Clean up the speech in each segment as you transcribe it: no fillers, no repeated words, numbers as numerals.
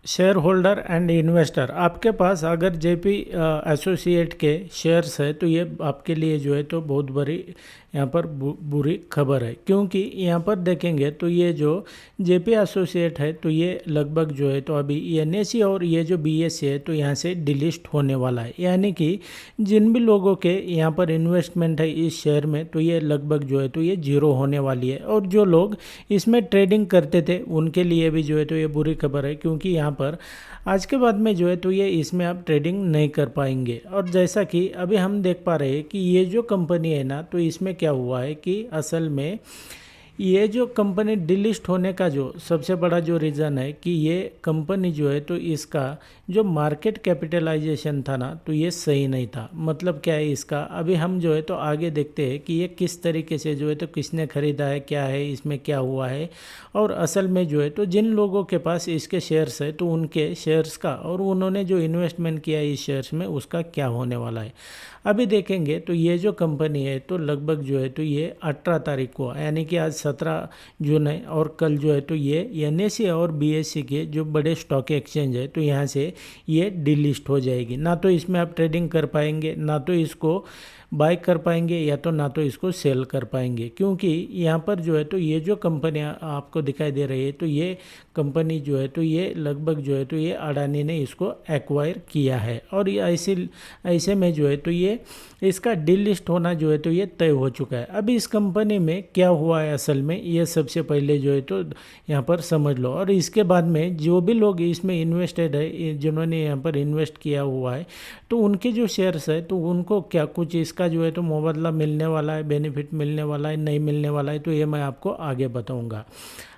Share holder and investor, आपके पास अगर JP associate के शेयर्स है तो ये आपके लिए जो है तो बहुत बड़ी यहाँ पर बुरी खबर है, क्योंकि यहाँ पर देखेंगे तो ये जो जेपी एसोसिएट है तो ये लगभग जो है तो अभी एनएसई और ये जो बीएसई है तो यहाँ से डिलिस्ट होने वाला है। यानी कि जिन भी लोगों के यहाँ पर इन्वेस्टमेंट है इस शेयर में तो ये लगभग जो है तो ये जीरो होने वाली है, और जो लोग इसमें ट्रेडिंग करते थे उनके लिए भी जो है तो ये बुरी खबर है, क्योंकि यहाँ पर आज के बाद में जो है तो ये इसमें आप ट्रेडिंग नहीं कर पाएंगे। और जैसा कि अभी हम देख पा रहे हैं कि ये जो कंपनी है ना तो इसमें क्या हुआ है कि असल में ये जो कंपनी डिलिस्ट होने का जो सबसे बड़ा जो रीज़न है कि ये कंपनी जो है तो इसका जो मार्केट कैपिटलाइजेशन था ना तो ये सही नहीं था। मतलब क्या है इसका, अभी हम जो है तो आगे देखते हैं कि ये किस तरीके से जो है तो किसने ख़रीदा है, क्या है इसमें क्या हुआ है, और असल में जो है तो जिन लोगों के पास इसके शेयर्स है तो उनके शेयर्स का और उन्होंने जो इन्वेस्टमेंट किया इस शेयर्स में उसका क्या होने वाला है। अभी देखेंगे तो ये जो कंपनी है तो लगभग जो है तो ये 18 तारीख को, यानी कि आज 17 जून है, और कल जो है तो ये एनएसई और बीएसई के जो बड़े स्टॉक एक्सचेंज है तो यहाँ से ये डिलिस्ट हो जाएगी। ना तो इसमें आप ट्रेडिंग कर पाएंगे, ना तो इसको बाय कर पाएंगे, या तो ना तो इसको सेल कर पाएंगे, क्योंकि यहाँ पर जो है तो ये जो कंपनियाँ आपको दिखाई दे रही है तो ये कंपनी जो है तो ये लगभग जो है तो ये अडानी ने इसको एक्वायर किया है, और ये ऐसे में जो है तो ये इसका डिलिस्ट होना जो है तो ये तय हो चुका है। अभी इस कंपनी में क्या हुआ है असल में ये सबसे पहले जो है तो यहाँ पर समझ लो, और इसके बाद में जो भी लोग इसमें इन्वेस्टेड है, जिन्होंने यहाँ पर इन्वेस्ट किया हुआ है तो उनके जो शेयर्स है तो उनको क्या कुछ इसका जो है तो मुबादला मिलने वाला है, बेनिफिट मिलने वाला है, नहीं मिलने वाला है, तो ये मैं आपको आगे बताऊंगा।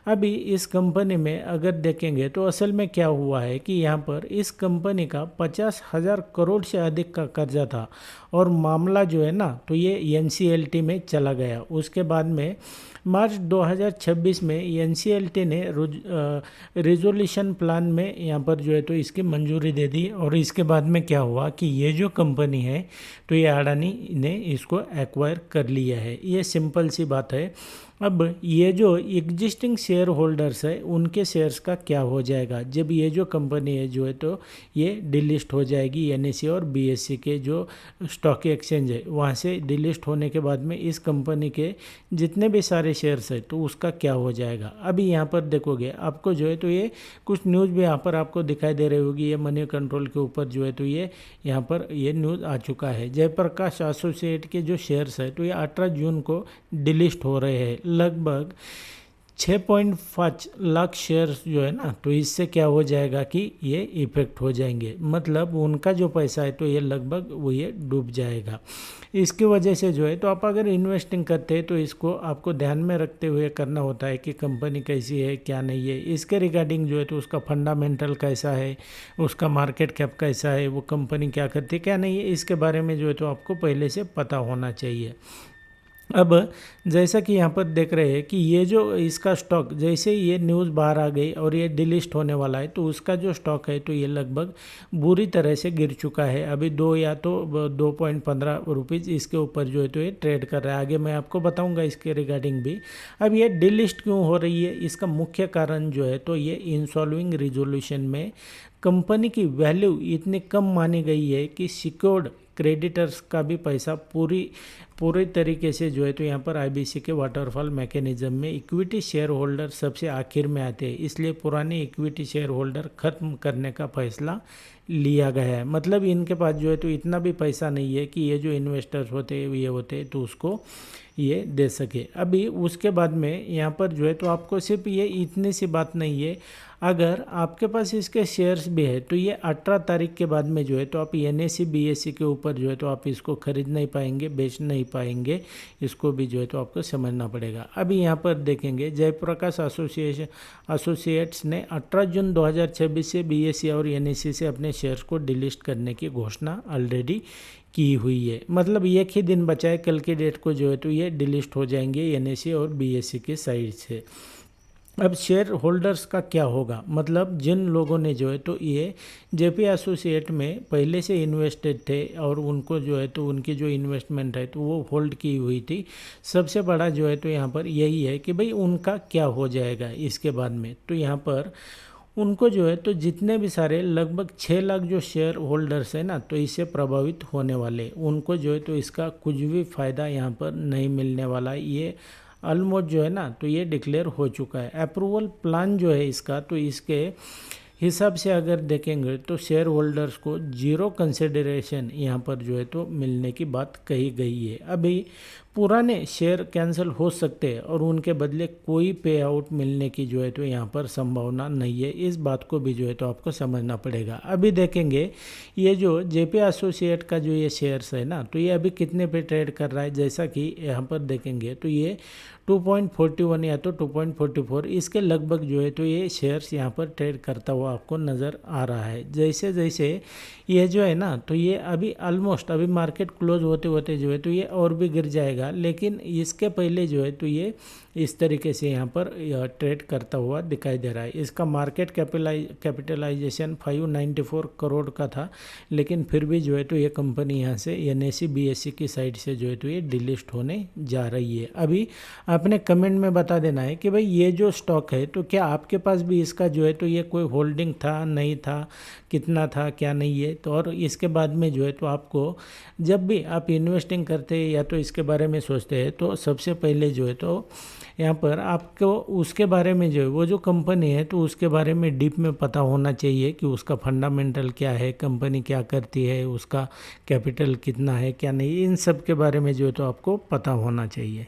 अभी इस कंपनी में अगर देखेंगे तो असल में क्या हुआ है कि यहाँ पर इस कंपनी का 50,000 करोड़ से अधिक का कर्जा था, और मामला जो है ना तो ये एनसीएलटी में चला गया। उसके बाद में मार्च 2026 में एनसीएलटी ने रिजोल्यूशन प्लान में यहाँ पर जो है तो इसकी मंजूरी दे दी, और इसके बाद में क्या हुआ कि ये जो कंपनी है तो ये अडानी ने इसको एक्वायर कर लिया है। ये सिंपल सी बात है। अब ये जो एग्जिस्टिंग शेयर होल्डर्स है उनके शेयर्स का क्या हो जाएगा जब ये जो कंपनी है जो है तो ये डिलिस्ट हो जाएगी एनएसई और बीएसई के जो स्टॉक एक्सचेंज है वहाँ से डिलिस्ट होने के बाद में इस कंपनी के जितने भी सारे शेयर्स है तो उसका क्या हो जाएगा। अभी यहाँ पर देखोगे आपको जो है तो ये कुछ न्यूज़ भी यहाँ पर आपको दिखाई दे रही होगी, ये मनी कंट्रोल के ऊपर जो है तो ये यहाँ पर ये न्यूज़ आ चुका है। जयप्रकाश एसोसिएट के जो शेयर्स है तो ये 18 जून को डिलिस्ट हो रहे हैं। लगभग 6.5 लाख शेयर्स जो है ना तो इससे क्या हो जाएगा कि ये इफेक्ट हो जाएंगे, मतलब उनका जो पैसा है तो ये लगभग वो ये डूब जाएगा। इसकी वजह से जो है तो आप अगर इन्वेस्टिंग करते हैं तो इसको आपको ध्यान में रखते हुए करना होता है कि कंपनी कैसी है क्या नहीं है, इसके रिगार्डिंग जो है तो उसका फंडामेंटल कैसा है, उसका मार्केट कैप कैसा है, वो कंपनी क्या करती है क्या नहीं है, इसके बारे में जो है तो आपको पहले से पता होना चाहिए। अब जैसा कि यहाँ पर देख रहे हैं कि ये जो इसका स्टॉक जैसे ही ये न्यूज़ बाहर आ गई और ये डिलिस्ट होने वाला है तो उसका जो स्टॉक है तो ये लगभग बुरी तरह से गिर चुका है। अभी 2.15 रुपीज़ इसके ऊपर जो है तो ये ट्रेड कर रहा है। आगे मैं आपको बताऊंगा इसके रिगार्डिंग भी। अब ये डिलिस्ट क्यों हो रही है, इसका मुख्य कारण जो है तो ये इंसॉल्विंग रिजोल्यूशन में कंपनी की वैल्यू इतनी कम मानी गई है कि सिक्योर्ड क्रेडिटर्स का भी पैसा पूरे तरीके से जो है तो यहाँ पर आईबीसी के वाटरफॉल मैकेनिज्म में इक्विटी शेयर होल्डर सबसे आखिर में आते हैं, इसलिए पुराने इक्विटी शेयर होल्डर ख़त्म करने का फैसला लिया गया है। मतलब इनके पास जो है तो इतना भी पैसा नहीं है कि ये जो इन्वेस्टर्स होते हैं ये होते हैं तो उसको ये दे सके। अभी उसके बाद में यहाँ पर जो है तो आपको सिर्फ ये इतनी सी बात नहीं है, अगर आपके पास इसके शेयर्स भी है तो ये 18 तारीख के बाद में जो है तो आप एनएसई बीएसई के ऊपर जो है तो आप इसको खरीद नहीं पाएंगे, बेच नहीं पाएंगे, इसको भी जो है तो आपको समझना पड़ेगा। अभी यहाँ पर देखेंगे जयप्रकाश एसोसिएट्स ने 18 जून 2026 से बीएसई और एनएसई से अपने शेयर्स को डिलिस्ट करने की घोषणा ऑलरेडी की हुई है। मतलब एक ही दिन बचा है, कल के डेट को जो है तो ये डिलिस्ट हो जाएंगे एनएसई और बीएसई के साइड से। अब शेयर होल्डर्स का क्या होगा, मतलब जिन लोगों ने जो है तो ये जेपी एसोसिएट में पहले से इन्वेस्टेड थे और उनको जो है तो उनकी जो इन्वेस्टमेंट है तो वो होल्ड की हुई थी, सबसे बड़ा जो है तो यहाँ पर यही है कि भाई उनका क्या हो जाएगा इसके बाद में। तो यहाँ पर उनको जो है तो जितने भी सारे लगभग 6 लाख जो शेयर होल्डर्स है ना, तो इससे प्रभावित होने वाले, उनको जो है तो इसका कुछ भी फ़ायदा यहाँ पर नहीं मिलने वाला। ये ऑलमोस्ट जो है ना तो ये डिक्लेयर हो चुका है। अप्रूवल प्लान जो है इसका, तो इसके हिसाब से अगर देखेंगे तो शेयर होल्डर्स को 0 कंसिडरेशन यहाँ पर जो है तो मिलने की बात कही गई है। अभी पुराने शेयर कैंसिल हो सकते हैं और उनके बदले कोई पे आउट मिलने की जो है तो यहाँ पर संभावना नहीं है। इस बात को भी जो है तो आपको समझना पड़ेगा। अभी देखेंगे ये जो जेपी एसोसिएट का जो ये शेयर्स है ना, तो ये अभी कितने पे ट्रेड कर रहा है, जैसा कि यहाँ पर देखेंगे तो ये 2.41 या तो 2.44 इसके लगभग जो है तो ये शेयर्स यहाँ पर ट्रेड करता हुआ आपको नज़र आ रहा है। जैसे जैसे ये जो है ना तो ये अभी ऑलमोस्ट अभी मार्केट क्लोज होते होते जो है तो ये और भी गिर जाएगा, लेकिन इसके पहले जो है तो ये इस तरीके से यहाँ पर ट्रेड करता हुआ दिखाई दे रहा है। इसका मार्केट कैपिटलाइजेशन 594 करोड़ का था, लेकिन फिर भी जो है तो ये कंपनी यहाँ से NSE BSE की साइड से जो है तो ये डिलिस्ट होने जा रही है। अभी आपने कमेंट में बता देना है कि भाई ये जो स्टॉक है तो क्या आपके पास भी इसका जो है तो ये कोई होल्डिंग था, नहीं था, कितना था, क्या नहीं है। तो और इसके बाद में जो है तो आपको जब भी आप इन्वेस्टिंग करते हैं या तो इसके बारे में सोचते हैं तो सबसे पहले जो है तो यहाँ पर आपको उसके बारे में जो है वो जो कंपनी है तो उसके बारे में डीप में पता होना चाहिए कि उसका फंडामेंटल क्या है, कंपनी क्या करती है, उसका कैपिटल कितना है, क्या नहीं, इन सब के बारे में जो है तो आपको पता होना चाहिए।